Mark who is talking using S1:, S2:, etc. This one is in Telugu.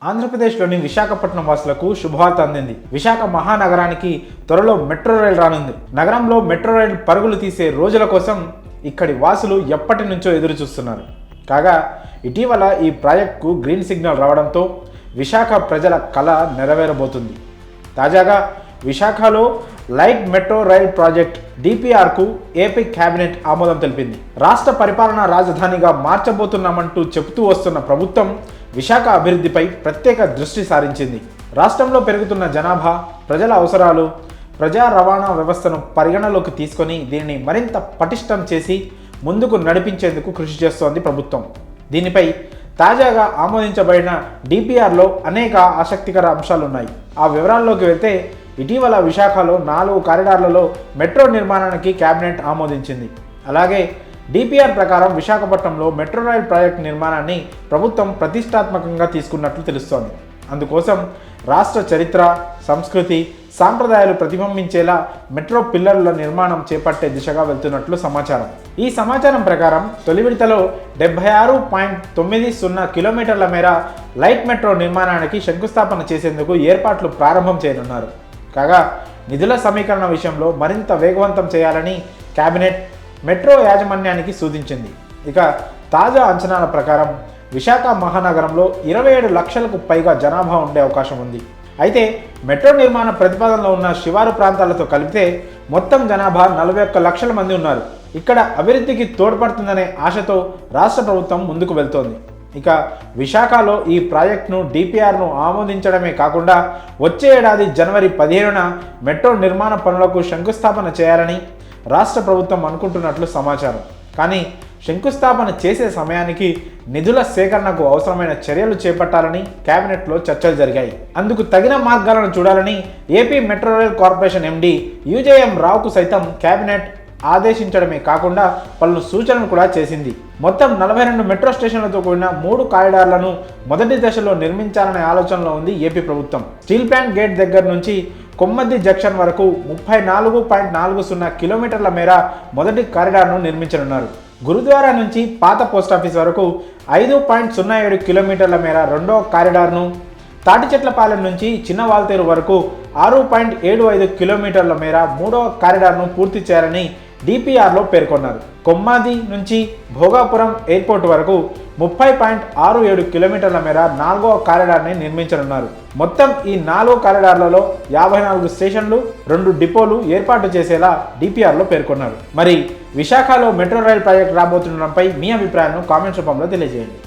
S1: ఆంధ్రప్రదేశ్లోని విశాఖపట్నం వాసులకు శుభవార్త అందింది. విశాఖ మహానగరానికి త్వరలో మెట్రో రైలు రానుంది. నగరంలో మెట్రో రైలు పరుగులు తీసే రోజుల కోసం ఇక్కడి వాసులు ఎప్పటి నుంచో ఎదురు చూస్తున్నారు. కాగా ఇటీవల ఈ ప్రాజెక్టుకు గ్రీన్ సిగ్నల్ రావడంతో విశాఖ ప్రజల కళ నెరవేరబోతుంది. తాజాగా విశాఖలో లైట్ మెట్రో రైల్ ప్రాజెక్ట్ డిపిఆర్కు ఏపీ కేబినెట్ ఆమోదం తెలిపింది. రాష్ట్ర పరిపాలనా రాజధానిగా మార్చబోతున్నామంటూ చెబుతూ వస్తున్న ప్రభుత్వం విశాఖ అభివృద్ధిపై ప్రత్యేక దృష్టి సారించింది. రాష్ట్రంలో పెరుగుతున్న జనాభా, ప్రజల అవసరాలు, ప్రజా రవాణా వ్యవస్థను పరిగణలోకి తీసుకొని దీనిని మరింత పటిష్టం చేసి ముందుకు నడిపించేందుకు కృషి చేస్తోంది ప్రభుత్వం. దీనిపై తాజాగా ఆమోదించబడిన డిపిఆర్లో అనేక ఆసక్తికర అంశాలున్నాయి. ఆ వివరాల్లోకి వెళ్తే ఇటీవల విశాఖలో 4 కారిడార్లలో మెట్రో నిర్మాణానికి కేబినెట్ ఆమోదించింది. అలాగే డిపిఆర్ ప్రకారం విశాఖపట్నంలో మెట్రో రైల్ ప్రాజెక్టు నిర్మాణాన్ని ప్రభుత్వం ప్రతిష్టాత్మకంగా తీసుకున్నట్లు తెలుస్తోంది. అందుకోసం రాష్ట్ర చరిత్ర, సంస్కృతి, సాంప్రదాయాలు ప్రతిబింబించేలా మెట్రో పిల్లర్ల నిర్మాణం చేపట్టే దిశగా వెళ్తున్నట్లు సమాచారం. ఈ సమాచారం ప్రకారం తొలి విడతలో 76.90 కిలోమీటర్ల మేర లైట్ మెట్రో నిర్మాణానికి శంకుస్థాపన చేసేందుకు ఏర్పాట్లు ప్రారంభం చేయనున్నారు. కాగా నిధుల సమీకరణ విషయంలో మరింత వేగవంతం చేయాలని కేబినెట్ మెట్రో యాజమాన్యానికి సూచించింది. ఇక తాజా అంచనాల ప్రకారం విశాఖ మహానగరంలో 27 లక్షలకు పైగా జనాభా ఉండే అవకాశం ఉంది. అయితే మెట్రో నిర్మాణ ప్రతిపాదనలో ఉన్న శివారు ప్రాంతాలతో కలిపితే మొత్తం జనాభా 41 లక్షల మంది ఉన్నారు. ఇక్కడ అభివృద్ధికి తోడ్పడుతుందనే ఆశతో రాష్ట్ర ప్రభుత్వం ముందుకు వెళ్తోంది. ఇక విశాఖలో ఈ ప్రాజెక్టును డిపిఆర్ను ఆమోదించడమే కాకుండా వచ్చే ఏడాది జనవరి 15న మెట్రో నిర్మాణ పనులకు శంకుస్థాపన చేయాలని రాష్ట్ర ప్రభుత్వం అనుకుంటున్నట్లు సమాచారం. కానీ శంకుస్థాపన చేసే సమయానికి నిధుల సేకరణకు అవసరమైన చర్యలు చేపట్టాలని కేబినెట్లో చర్చలు జరిగాయి. అందుకు తగిన మార్గాలను చూడాలని AP metro rail corporation MD UJM రావుకు సైతం కేబినెట్ ఆదేశించడమే కాకుండా పలు సూచనలు కూడా చేసింది. మొత్తం 42 మెట్రో స్టేషన్లతో కూడిన 3 కారిడార్లను మొదటి దశలో నిర్మించాలనే ఆలోచనలో ఉంది ఏపీ ప్రభుత్వం. స్టీల్ ప్లాంట్ గేట్ దగ్గర నుంచి కొమ్మద్ది జంక్షన్ వరకు 34.40 కిలోమీటర్ల మేర మొదటి కారిడార్ను నిర్మించనున్నారు. గురుద్వారా నుంచి పాత పోస్టాఫీస్ వరకు 5.07 కిలోమీటర్ల మేర రెండో కారిడార్ను, తాటిచెట్లపాలెం నుంచి చిన్న వాల్తేరు వరకు 6.75 కిలోమీటర్ల మేర మూడవ కారిడార్ను పూర్తి చేయాలని డిపిఆర్లో పేర్కొన్నారు. కొమ్మాది నుంచి భోగాపురం ఎయిర్పోర్ట్ వరకు 30.67 కిలోమీటర్ల మేర 4వ కారిడార్ని నిర్మించనున్నారు. మొత్తం ఈ 4 కారిడార్లలో 54 స్టేషన్లు, 2 డిపోలు ఏర్పాటు చేసేలా డిపిఆర్లో పేర్కొన్నారు. మరి విశాఖలో మెట్రో రైల్ ప్రాజెక్ట్ రాబోతుండడంపై మీ అభిప్రాయాలను కామెంట్స్ రూపంలో తెలియజేయండి.